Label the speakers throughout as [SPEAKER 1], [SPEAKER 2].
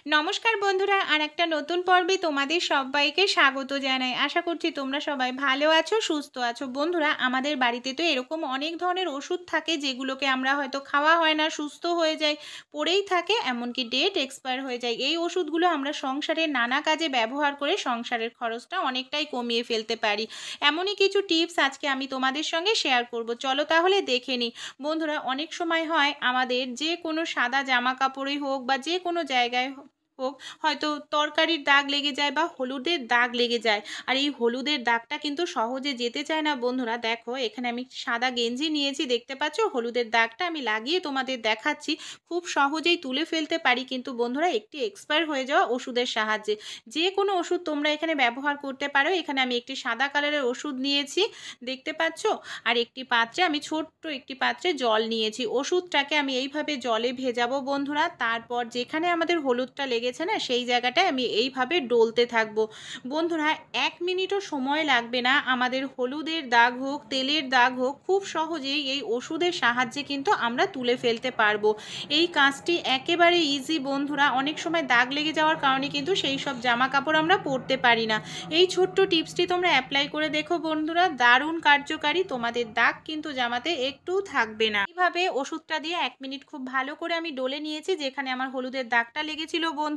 [SPEAKER 1] নমস্কার বন্ধুরা, আর একটা নতুন পর্বে তোমাদের সবাইকে স্বাগত জানাই। আশা করছি তোমরা সবাই ভালো আছো, সুস্থ আছো। বন্ধুরা, আমাদের বাড়িতে তো এরকম অনেক ধরনের ওষুধ থাকে যেগুলোকে আমরা হয়তো খাওয়া হয় না, সুস্থ হয়ে যায়, পড়েই থাকে, এমনকি ডেট এক্সপায়ার হয়ে যায়। এই ওষুধগুলো আমরা সংসারের নানা কাজে ব্যবহার করে সংসারের খরচটা অনেকটাই কমিয়ে ফেলতে পারি। এমনই কিছু টিপস আজকে আমি তোমাদের সঙ্গে শেয়ার করব। চলো তাহলে দেখে নিই। বন্ধুরা, অনেক সময় হয় আমাদের যে কোনো সাদা জামা কাপড়ই হোক বা যে কোনো জায়গায় হোক, হয়তো তরকারির দাগ লেগে যায় বা হলুদের দাগ লেগে যায়। আর এই হলুদের দাগটা কিন্তু সহজে যেতে চায় না। বন্ধুরা দেখো, এখানে আমি সাদা গেঞ্জি নিয়েছি, দেখতে পাচ্ছ হলুদের দাগটা আমি লাগিয়ে তোমাদের দেখাচ্ছি। খুব সহজেই তুলে ফেলতে পারি কিন্তু বন্ধুরা, একটি এক্সপায়ার হয়ে যাওয়া ওষুধের সাহায্যে। যে কোনো ওষুধ তোমরা এখানে ব্যবহার করতে পারো। এখানে আমি একটি সাদা কালারের ওষুধ নিয়েছি, দেখতে পাচ্ছ। আর একটি পাত্রে আমি ছোট্ট একটি পাত্রে জল নিয়েছি। ওষুধটাকে আমি এইভাবে জলে ভেজাবো বন্ধুরা। তারপর যেখানে আমাদের হলুদটা লেগেছে না, সেই জায়গাটায় আমি এইভাবে ডলতে থাকবো। বন্ধুরা, 1 মিনিটও সময় লাগবে না। আমাদের হলুদের দাগ হোক, তেলের দাগ হোক, খুব সহজেই এই ওষুধের সাহায্যে কিন্তু আমরা তুলে ফেলতে পারবো। এই কাজটি একেবারে ইজি বন্ধুরা। অনেক সময় দাগ লেগে যাওয়ার কারণে কিন্তু সেই সব জামা কাপড় আমরা পরতে পারি না। এই ছোট্ট টিপসটি তোমরা অ্যাপ্লাই করে দেখো বন্ধুরা, দারুণ কার্যকারী। তোমাদের দাগ কিন্তু জামাতে একটুও থাকবে না। এইভাবে ওষুধটা দিয়ে 1 মিনিট খুব ভালো করে আমি ডলে নিয়েছি, যেখানে আমার হলুদের দাগটা লেগেছিল বন্ধুরা।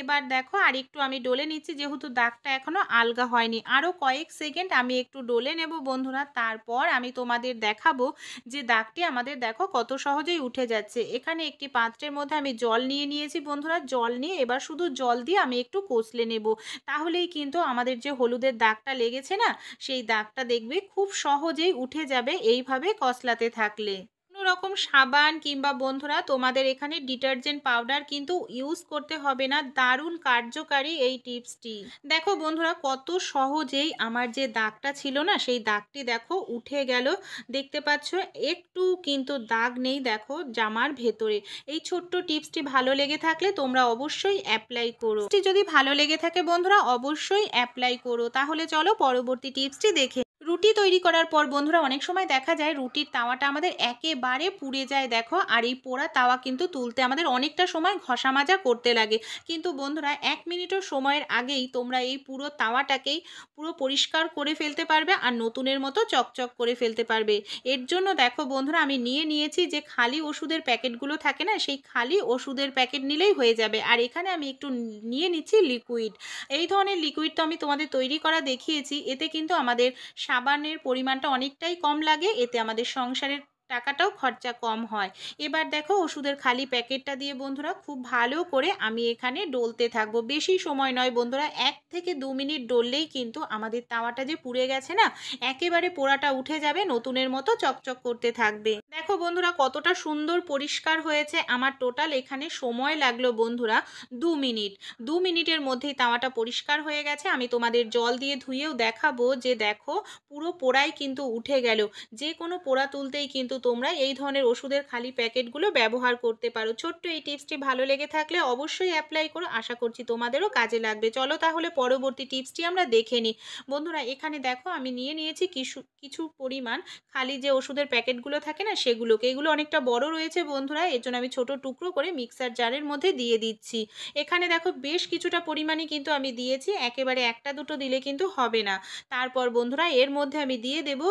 [SPEAKER 1] এবার দেখো আরেকটু আমি ডলে নিচ্ছি, যেহেতু দাগটা এখনো আলগা হয়নি। আরও কয়েক সেকেন্ড আমি একটু ডলে নেব বন্ধুরা। তারপর আমি তোমাদের দেখাবো যে দাগটি আমাদের দেখো কত সহজেই উঠে যাচ্ছে। এখানে একটি পাত্রের মধ্যে আমি জল নিয়ে নিয়েছি বন্ধুরা। জল নিয়ে এবার শুধু জল দিয়ে আমি একটু কষলে নেব। তাহলেই কিন্তু আমাদের যে হলুদের দাগটা লেগেছে না, সেই দাগটা দেখবে খুব সহজেই উঠে যাবে এইভাবে কষলাতে থাকলে। কোনো রকম সাবান কিংবা বন্ধুরা তোমাদের এখানে ডিটারজেন্ট পাউডার কিন্তু ইউজ করতে হবে না। দারুণ কার্যকারী এই টিপসটি। দেখো বন্ধুরা, কত সহজেই আমার যে দাগটা ছিল না, সেই দাগটি দেখো উঠে গেল। দেখতে পাচ্ছ একটু কিন্তু দাগ নেই দেখো জামার ভেতরে। এই ছোট্ট টিপসটি ভালো লেগে থাকলে তোমরা অবশ্যই অ্যাপ্লাই করো। টিপসটি যদি ভালো লেগে থাকে বন্ধুরা, অবশ্যই অ্যাপ্লাই করো। তাহলে চলো পরবর্তী টিপসটি দেখে। রুটি তৈরি করার পর বন্ধুরা অনেক সময় দেখা যায় রুটির তাওয়াটা আমাদের একেবারে পুড়ে যায় দেখো। আর এই পোড়া তাওয়া কিন্তু তুলতে আমাদের অনেকটা সময় ঘষা মাজা করতে লাগে। কিন্তু বন্ধুরা, 1 মিনিটও সময়ের আগেই তোমরা এই পুরো তাওয়াটাকেই পুরো পরিষ্কার করে ফেলতে পারবে আর নতুনের মতো চকচক করে ফেলতে পারবে। এর জন্য দেখো বন্ধুরা, আমি নিয়েছি যে খালি ওষুধের প্যাকেটগুলো থাকে না, সেই খালি ওষুধের প্যাকেট নিলেই হয়ে যাবে। আর এখানে আমি একটু নিয়ে নিচ্ছি লিকুইড। এই ধরনের লিকুইড তো আমি তোমাদের তৈরি করা দেখিয়েছি। এতে কিন্তু আমাদের সাবানের পরিমাণটা অনেকটাই কম লাগে, এতে আমাদের সংসারের টাকাটাও খরচা কম হয়। এবার দেখো ওষুধের খালি প্যাকেটটা দিয়ে বন্ধুরা খুব ভালো করে আমি এখানে ডলতে থাকবো। বেশি সময় নয় বন্ধুরা, 1 থেকে 2 মিনিট ডললেই কিন্তু আমাদের তাওয়াটা যে পুড়ে গেছে না, একেবারে পোড়াটা উঠে যাবে, নতুনের মতো চকচক করতে থাকবে। দেখো বন্ধুরা কতটা সুন্দর পরিষ্কার হয়েছে। আমার টোটাল এখানে সময় লাগলো বন্ধুরা 2 মিনিট। 2 মিনিটের মধ্যেই তাওয়াটা পরিষ্কার হয়ে গেছে। আমি তোমাদের জল দিয়ে ধুয়েও দেখাবো যে দেখো পুরো পোড়াই কিন্তু উঠে গেল। যে কোনো পোড়া তুলতেই কিন্তু তোমরা এই ধরনের ওষুধের খালি প্যাকেটগুলো ব্যবহার করতে পারো। ছোট্ট এই টিপসটি ভালো লেগে থাকলে অবশ্যই অ্যাপ্লাই করো। আশা করছি তোমাদেরও কাজে লাগবে। চলো তাহলে পরবর্তী টিপসটি আমরা দেখে নিই। বন্ধুরা, এখানে দেখো আমি নিয়েছি কিছু কিছু পরিমাণ খালি যে ওষুধের প্যাকেটগুলো থাকে না, সেগুলোকে। এগুলো অনেকটা বড় রয়েছে বন্ধুরা, এর জন্য আমি ছোট টুকরো করে মিক্সার জারের মধ্যে দিয়ে দিচ্ছি। এখানে দেখো বেশ কিছুটা পরিমাণে কিন্তু আমি দিয়েছি, একেবারে একটা দুটো দিলে কিন্তু হবে না। তারপর বন্ধুরা এর মধ্যে আমি দিয়ে দেব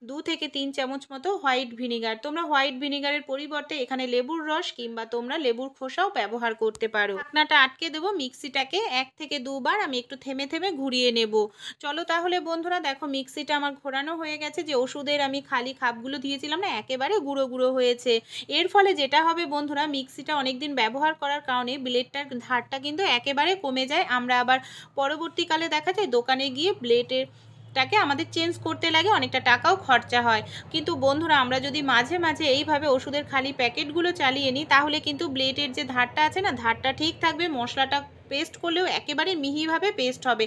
[SPEAKER 1] 2 থেকে 3 চামচ মতো হোয়াইট ভিনিগার। তোমরা হোয়াইট ভিনিগারের পরিবর্তে এখানে লেবুর রস কিংবা তোমরা লেবুর খোসাও ব্যবহার করতে পারো। ঢাকনাটা আটকে দেবো। মিক্সিটাকে 1 থেকে 2 বার আমি একটু থেমে থেমে ঘুরিয়ে নেব। চলো তাহলে বন্ধুরা, দেখো মিক্সিটা আমার ঘোরানো হয়ে গেছে। যে ওষুধের আমি খালি খাপগুলো দিয়েছিলাম না, একেবারে গুঁড়ো গুঁড়ো হয়েছে। এর ফলে যেটা হবে বন্ধুরা, মিক্সিটা অনেকদিন ব্যবহার করার কারণে ব্লেডটার ধারটা কিন্তু একেবারে কমে যায়। আমরা আবার পরবর্তীকালে দেখা যায় দোকানে গিয়ে ব্লেডটাকে আমাদের চেঞ্জ করতে লাগে, অনেকটা টাকাও খরচা হয়। কিন্তু বন্ধুরা, আমরা যদি মাঝে মাঝে এইভাবে ওষুধের খালি প্যাকেটগুলো চালিয়ে নিই, তাহলে কিন্তু ব্লেডের যে ধারটা আছে না, ধারটা ঠিক থাকবে। মশলাটা পেস্ট করলেও একেবারে মিহিভাবে পেস্ট হবে।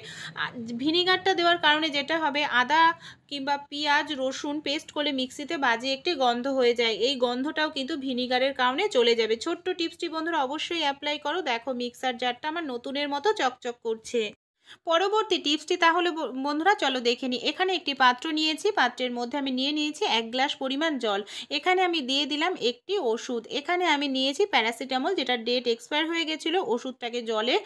[SPEAKER 1] ভিনিগারটা দেওয়ার কারণে যেটা হবে, আদা কিংবা পেঁয়াজ রসুন পেস্ট করলে মিক্সিতে বাজে একটি গন্ধ হয়ে যায়। এই গন্ধটাও কিন্তু ভিনিগারের কারণে চলে যাবে। ছোট্ট টিপসটি বন্ধুরা অবশ্যই অ্যাপ্লাই করো। দেখো মিক্সার জারটা আমার নতুনের মতো চকচক করছে। পরবর্তী টিপসটি তাহলে বন্ধুরা চলো দেখে নিই। এখানে একটি পাত্র নিয়েছি, পাত্রের মধ্যে আমি নিয়ে নিয়েছি 1 গ্লাস পরিমাণ জল। এখানে আমি দিয়ে দিলাম একটি ওষুধ। এখানে আমি নিয়েছি প্যারাসিটামল, যেটা ডেট এক্সপায়ার হয়ে গেছিলো। ওষুধটাকে জলে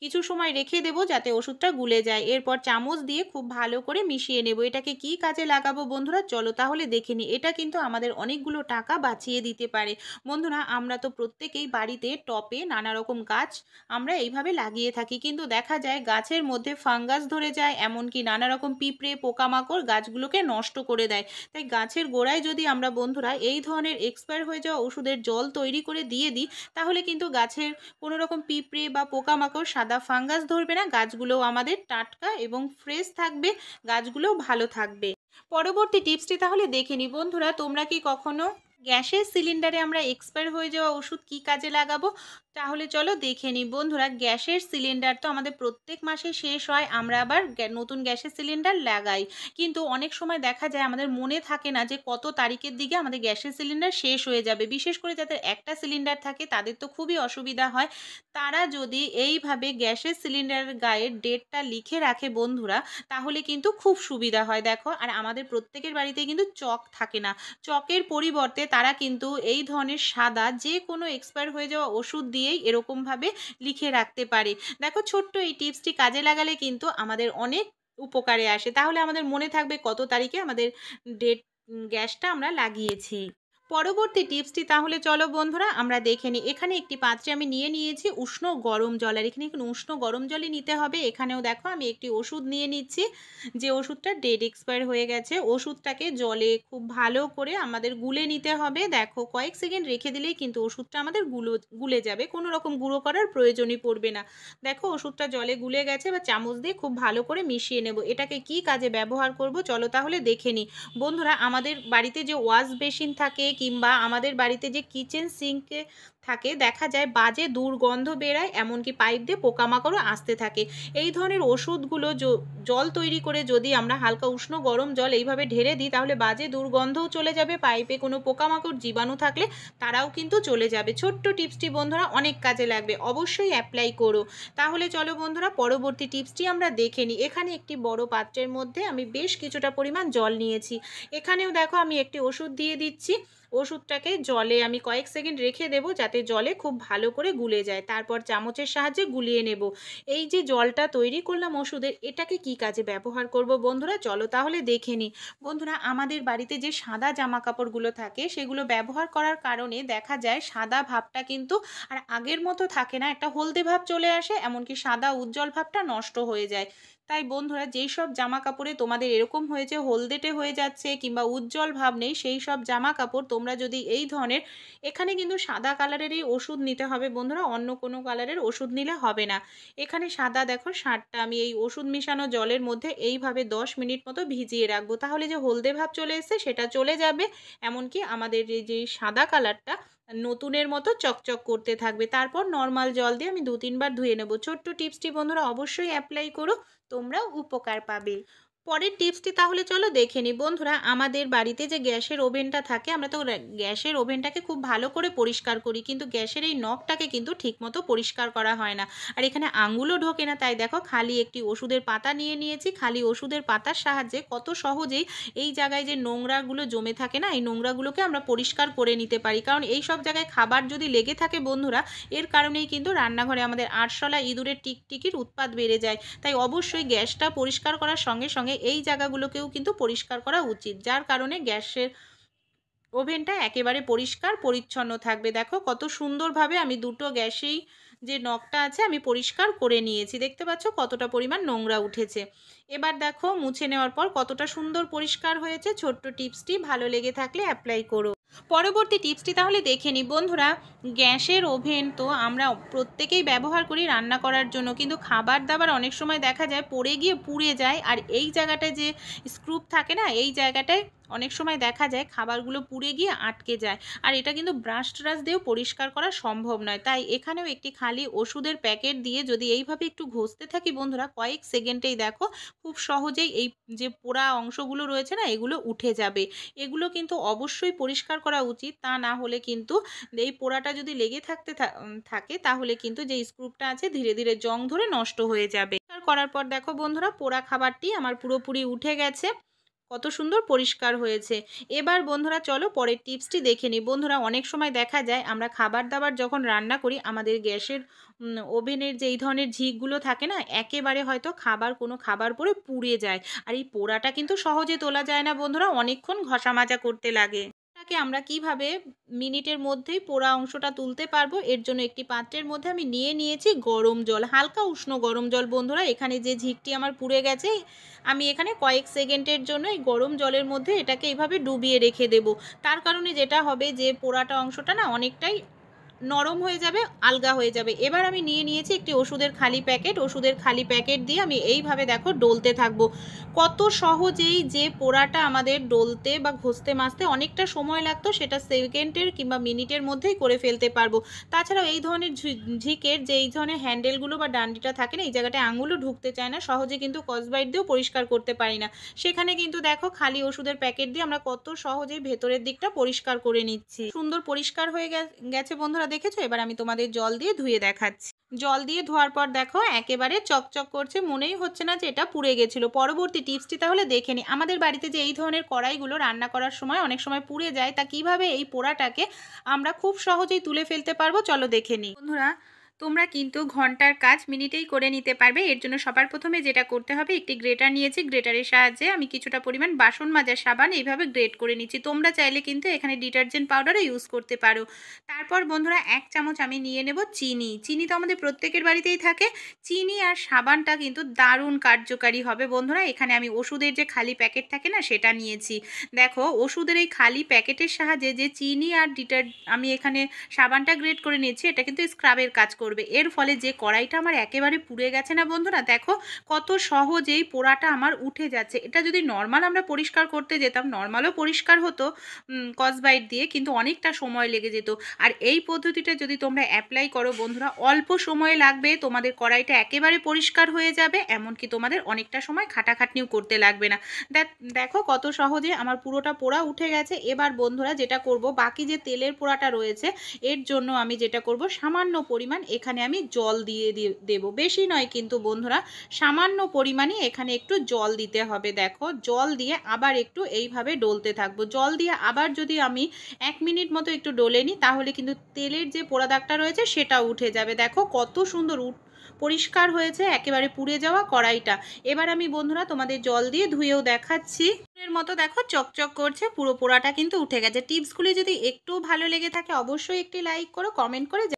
[SPEAKER 1] কিছু সময় রেখে দেবো যাতে ওষুধটা গুলে যায়। এরপর চামচ দিয়ে খুব ভালো করে মিশিয়ে নেব। এটাকে কি কাজে লাগাবো বন্ধুরা চলো তাহলে দেখে নিই। এটা কিন্তু আমাদের অনেকগুলো টাকা বাঁচিয়ে দিতে পারে। বন্ধুরা আমরা তো প্রত্যেকেই বাড়িতে টবে নানা রকম গাছ আমরা এইভাবে লাগিয়ে থাকি, কিন্তু দেখা যায় গাছের মধ্যে ফাঙ্গাস ধরে যায়, এমনকি নানা রকম পিঁপড়ে পোকামাকড় গাছগুলোকে নষ্ট করে দেয়। তাই গাছের গোড়ায় যদি আমরা বন্ধুরা এই ধরনের এক্সপায়ার হয়ে যাওয়া ওষুধের জল তৈরি করে দিয়ে দিই, তাহলে কিন্তু গাছের কোনো রকম পিঁপড়ে বা পোকামাকড় সাদা ফাঙ্গাস ধরবে না, গাছগুলোও আমাদের টাটকা এবং ফ্রেশ থাকবে, গাছগুলোও ভালো থাকবে। পরবর্তী টিপসটি তাহলে দেখে নিই। বন্ধুরা তোমরা কি কখনো গ্যাসের সিলিন্ডারে আমরা এক্সপায়ার হয়ে যাওয়া ওষুধ কি কাজে লাগাবো তাহলে চলো দেখে নিই। বন্ধুরা গ্যাসের সিলিন্ডার তো আমাদের প্রত্যেক মাসে শেষ হয়, আমরা আবার নতুন গ্যাসের সিলিন্ডার লাগাই, কিন্তু অনেক সময় দেখা যায় আমাদের মনে থাকে না যে কত তারিখের দিকে আমাদের গ্যাসের সিলিন্ডার শেষ হয়ে যাবে। বিশেষ করে যাদের একটা সিলিন্ডার থাকে তাদের তো খুবই অসুবিধা হয়। তারা যদি এইভাবে গ্যাসের সিলিন্ডারের গায়ে ডেটটা লিখে রাখে বন্ধুরা, তাহলে কিন্তু খুব সুবিধা হয়। দেখো, আর আমাদের প্রত্যেকের বাড়িতে কিন্তু চক থাকে না, চকের পরিবর্তে তারা কিন্তু এই ধরনের সাদা যে কোনো এক্সপায়ার হয়ে যাওয়া ওষুধ দিয়েই এরকমভাবে লিখে রাখতে পারে। দেখো, ছোট্ট এই টিপসটি কাজে লাগালে কিন্তু আমাদের অনেক উপকারে আসে। তাহলে আমাদের মনে থাকবে কত তারিখে আমাদের ডেট গ্যাসটা আমরা লাগিয়েছি। পরবর্তী টিপসটি তাহলে চলো বন্ধুরা আমরা দেখে নিই। এখানে একটি পাত্রে আমি নিয়ে নিয়েছি উষ্ণ গরম জল, আর এখানে উষ্ণ গরম জলই নিতে হবে। এখানেও দেখো আমি একটি ওষুধ নিয়ে নিচ্ছি, যে ওষুধটা ডেট এক্সপায়ার হয়ে গেছে। ওষুধটাকে জলে খুব ভালো করে আমাদের গুলে নিতে হবে। দেখো, কয়েক সেকেন্ড রেখে দিলেই কিন্তু ওষুধটা আমাদের গুলে যাবে, কোনো রকম গুঁড়ো করার প্রয়োজনই পড়বে না। দেখো, ওষুধটা জলে গুলে গেছে, বা চামচ দিয়ে খুব ভালো করে মিশিয়ে নেব। এটাকে কি কাজে ব্যবহার করব চলো তাহলে দেখে নিই। বন্ধুরা আমাদের বাড়িতে যে ওয়াশ বেসিন থাকে কিংবা আমাদের বাড়িতে যে কিচেন সিঙ্কে থাকে, দেখা যায় বাজে দুর্গন্ধ বেরায়, এমনকি পাইপ দিয়ে পোকামাকড়ও আসতে থাকে। এই ধরনের ওষুধগুলো জল তৈরি করে যদি আমরা হালকা উষ্ণ গরম জল এইভাবে ঢেলে দিই, তাহলে বাজে দুর্গন্ধও চলে যাবে, পাইপে কোনো পোকামাকড় জীবাণু থাকলে তারাও কিন্তু চলে যাবে। ছোট্ট টিপসটি বন্ধুরা অনেক কাজে লাগবে, অবশ্যই অ্যাপ্লাই করো। তাহলে চলো বন্ধুরা পরবর্তী টিপসটি আমরা দেখে নিই। এখানে একটি বড় পাত্রের মধ্যে আমি বেশ কিছুটা পরিমাণ জল নিয়েছি। এখানেও দেখো আমি একটি ওষুধ দিয়ে দিচ্ছি। ওষুধটাকে জলে আমি কয়েক সেকেন্ড রেখে দেবো যাতে জলে খুব ভালো করে গুলে যায়, তারপর চামচের সাহায্যে গুলিয়ে নেব। এই যে জলটা তৈরি করলাম ওষুধের, এটাকে কি কাজে ব্যবহার করব বন্ধুরা চলো তাহলে দেখে নিই। বন্ধুরা আমাদের বাড়িতে যে সাদা জামা কাপড়গুলো থাকে সেগুলো ব্যবহার করার কারণে দেখা যায় সাদা ভাবটা কিন্তু আর আগের মতো থাকে না, একটা হলদে ভাব চলে আসে, এমনকি সাদা উজ্জ্বল ভাবটা নষ্ট হয়ে যায়। তাই বন্ধুরা যেই সব জামা কাপড়ে তোমাদের এরকম হয়েছে হলদেটে হয়ে যাচ্ছে কিংবা উজ্জ্বল ভাব নেই, সেই সব জামা কাপড় তোমরা যদি এই ধরনের, এখানে কিন্তু সাদা কালারেরই ওষুধ নিতে হবে বন্ধুরা, অন্য কোনো কালারের ওষুধ নিলে হবে না। এখানে সাদা দেখো শার্টটা আমি এই ওষুধ মিশানো জলের মধ্যে এইভাবে 10 মিনিট মতো ভিজিয়ে রাখবো, তাহলে যে হলদে ভাব চলে এসেছে সেটা চলে যাবে, এমনকি আমাদের যে সাদা কালারটা নতুনের মতো চকচক করতে থাকবে। তারপর নর্মাল জল দিয়ে আমি 2-3 বার ধুয়ে নেব। ছোট্ট টিপসটি বন্ধুরা অবশ্যই অ্যাপ্লাই করো, তোমরাও উপকার পাবে। পরের টিপসটি তাহলে চলো দেখে নিই। বন্ধুরা আমাদের বাড়িতে যে গ্যাসের ওভেনটা থাকে, আমরা তো গ্যাসের ওভেনটাকে খুব ভালো করে পরিষ্কার করি, কিন্তু গ্যাসের এই নখটাকে কিন্তু ঠিকমতো পরিষ্কার করা হয় না, আর এখানে আঙুলও ঢোকে না। তাই দেখো খালি একটি ওষুধের পাতা নিয়ে নিয়েছি, খালি ওষুধের পাতার সাহায্যে কত সহজেই এই জায়গায় যে নোংরাগুলো জমে থাকে না, এই নোংরাগুলোকে আমরা পরিষ্কার করে নিতে পারি। কারণ এই সব জায়গায় খাবার যদি লেগে থাকে বন্ধুরা, এর কারণেই কিন্তু রান্নাঘরে আমাদের আরশোলা ইঁদুরের টিকটিকির উৎপাত বেড়ে যায়। তাই অবশ্যই গ্যাসটা পরিষ্কার করার সঙ্গে সঙ্গে এই জায়গাগুলোকেও কিন্তু পরিষ্কার করা উচিত, যার কারণে গ্যাসের ওভেনটা একেবারে পরিষ্কার পরিচ্ছন্ন থাকবে। দেখো কত সুন্দরভাবে আমি দুটো গ্যাসেই যে নখটা আছে আমি পরিষ্কার করে নিয়েছি, দেখতে পাচ্ছ কতটা পরিমাণ নোংরা উঠেছে। এবার দেখো মুছে নেওয়ার পর কতটা সুন্দর পরিষ্কার হয়েছে। ছোট্ট টিপসটি ভালো লেগে থাকলে অ্যাপ্লাই করো। পরবর্তী টিপসটি তাহলে দেখে নিই। বন্ধুরা গ্যাসের ওভেন তো আমরা প্রত্যেকেই ব্যবহার করি রান্না করার জন্য, কিন্তু খাবার দাবার অনেক সময় দেখা যায় পড়ে গিয়ে পুড়ে যায়, আর এই জায়গাটায় যে স্ক্রুপ থাকে না, এই জায়গাটায় অনেক সময় দেখা যায় খাবারগুলো পুড়ে গিয়ে আটকে যায়। আর এটা কিন্তু ব্রাশ ট্রাশ দিয়েও পরিষ্কার করা সম্ভব নয়। তাই এখানেও একটি খালি ওষুধের প্যাকেট দিয়ে যদি এইভাবে একটু ঘষতে থাকি বন্ধুরা, কয়েক সেকেন্ডেই দেখো খুব সহজেই এই যে পোড়া অংশগুলো রয়েছে না, এগুলো উঠে যাবে। এগুলো কিন্তু অবশ্যই পরিষ্কার করা উচিত, তা না হলে কিন্তু এই পোড়াটা যদি লেগে থাকে তাহলে কিন্তু যে স্ক্রুপটা আছে ধীরে ধীরে জং ধরে নষ্ট হয়ে যাবে। করার পর দেখো বন্ধুরা, পোড়া খাবারটি আমার পুরোপুরি উঠে গেছে, কত সুন্দর পরিষ্কার হয়েছে। এবার বন্ধুরা চলো পরের টিপসটি দেখে নিই। বন্ধুরা অনেক সময় দেখা যায় আমরা খাবার দাবার যখন রান্না করি, আমাদের গ্যাসের ওভেনের যে এই ধরনের ঝিকগুলো থাকে না, একেবারে হয়তো কোনো খাবার পরে পুড়ে যায়। আর এই পোড়াটা কিন্তু সহজে তোলা যায় না বন্ধুরা, অনেকক্ষণ ঘষা মাজা করতে লাগে। এটাকে আমরা কিভাবে মিনিটের মধ্যেই পোড়া অংশটা তুলতে পারবো, এর জন্য একটি পাত্রের মধ্যে আমি নিয়েছি গরম জল, হালকা উষ্ণ গরম জল। বন্ধুরা এখানে যে ঝিকটি আমার পুড়ে গেছে, আমি এখানে কয়েক সেকেন্ডের জন্য এই গরম জলের মধ্যে এটাকে এইভাবে ডুবিয়ে রেখে দেব। তার কারণে যেটা হবে যে পোড়াটা অংশটা না অনেকটাই নরম হয়ে যাবে, আলগা হয়ে যাবে। এবার আমি নিয়েছি একটি ওষুধের খালি প্যাকেট। ওষুধের খালি প্যাকেট দিয়ে আমি এইভাবে দেখো ডলতে থাকবো। কত সহজেই যে পোড়াটা আমাদের ডলতে বা ঘষতে মাজতে অনেকটা সময় লাগতো, সেটা সেকেন্ডের কিংবা মিনিটের মধ্যেই করে ফেলতে পারবো। তাছাড়াও এই ধরনের ঝিকের যে এই ধরনের হ্যান্ডেলগুলো বা ডান্ডিটা থাকে না, এই জায়গাটায় আঙুলও ঢুকতে চায় না, সহজে কিন্তু স্কচব্রাইট দিয়েও পরিষ্কার করতে পারি না। সেখানে কিন্তু দেখো খালি ওষুধের প্যাকেট দিয়ে আমরা কত সহজেই ভেতরের দিকটা পরিষ্কার করে নিচ্ছি। সুন্দর পরিষ্কার হয়ে গেছে বন্ধুরা, দেখেছো? এবার আমি তোমাদের জল দিয়ে ধুয়ে দেখাচ্ছি। জল দিয়ে ধোয়ার পর দেখো একেবারে চকচক করছে, মনেই হচ্ছে না যে এটা পুড়ে গেছিল। পরবর্তী টিপসটি তাহলে দেখে নিই। আমাদের বাড়িতে যে এই ধরনের কড়াইগুলো রান্না করার সময় অনেক সময় পুড়ে যায়, তা কিভাবে এই পোড়াটাকে আমরা খুব সহজেই তুলে ফেলতে পারবো চলো দেখে নিই। বন্ধুরা তোমরা কিন্তু ঘন্টার কাজ মিনিটেই করে নিতে পারবে। এর জন্য সবার প্রথমে যেটা করতে হবে, একটি গ্রেটার নিয়েছি, গ্রেটারের সাহায্যে আমি কিছুটা পরিমাণ বাসন মাজার সাবান এইভাবে গ্রেট করে নিচ্ছি। তোমরা চাইলে কিন্তু এখানে ডিটারজেন্ট পাউডারও ইউজ করতে পারো। তারপর বন্ধুরা 1 চামচ আমি নিয়ে নেব চিনি। চিনি তো আমাদের প্রত্যেকের বাড়িতেই থাকে। চিনি আর সাবানটা কিন্তু দারুণ কার্যকারী হবে বন্ধুরা। এখানে আমি ওষুধের যে খালি প্যাকেট থাকে না, সেটা নিয়েছি। দেখো ওষুধের এই খালি প্যাকেটের সাহায্যে যে চিনি আর আমি এখানে সাবানটা গ্রেট করে নিয়েছি, এটা কিন্তু স্ক্রাবের কাজ করবে। এর ফলে যে কড়াইটা আমার একেবারে পুড়ে গেছে না বন্ধুরা, দেখো কত সহজেই পোড়াটা আমার উঠে যাচ্ছে। এটা যদি নর্মাল আমরা পরিষ্কার করতে যেতাম, নর্মালও পরিষ্কার হতো স্কচব্রাইট দিয়ে, কিন্তু অনেকটা সময় লেগে যেত। আর এই পদ্ধতিটা যদি তোমরা অ্যাপ্লাই করো বন্ধুরা, অল্প সময় লাগবে, তোমাদের কড়াইটা একেবারে পরিষ্কার হয়ে যাবে, এমনকি তোমাদের অনেকটা সময় খাটাখাটনিও করতে লাগবে না। দেখো কত সহজে আমার পুরোটা পোড়া উঠে গেছে। এবার বন্ধুরা যেটা করব, বাকি যে তেলের পোড়াটা রয়েছে, এর জন্য আমি যেটা করব, সামান্য পরিমাণ এখানে আমি জল দিয়ে দেব। বেশি নয় কিন্তু বন্ধুরা, সামান্য পরিমাণে এখানে একটু জল দিতে হবে। দেখো জল দিয়ে আবার একটু এইভাবে ডলতে থাকবো। জল দিয়ে আবার যদি আমি 1 মিনিট মতো একটু ডলে নিই, তাহলে কিন্তু তেলের যে পোড়া দাগটা রয়েছে সেটা উঠে যাবে। দেখো কত সুন্দর পরিষ্কার হয়েছে একেবারে পুড়ে যাওয়া কড়াইটা। এবার আমি বন্ধুরা তোমাদের জল দিয়ে ধুয়েও দেখাচ্ছি। এর মতো দেখো চকচক করছে, পুরো পোড়াটা কিন্তু উঠে গেছে। টিপসগুলি যদি একটু ভালো লেগে থাকে অবশ্যই একটি লাইক করো, কমেন্ট করে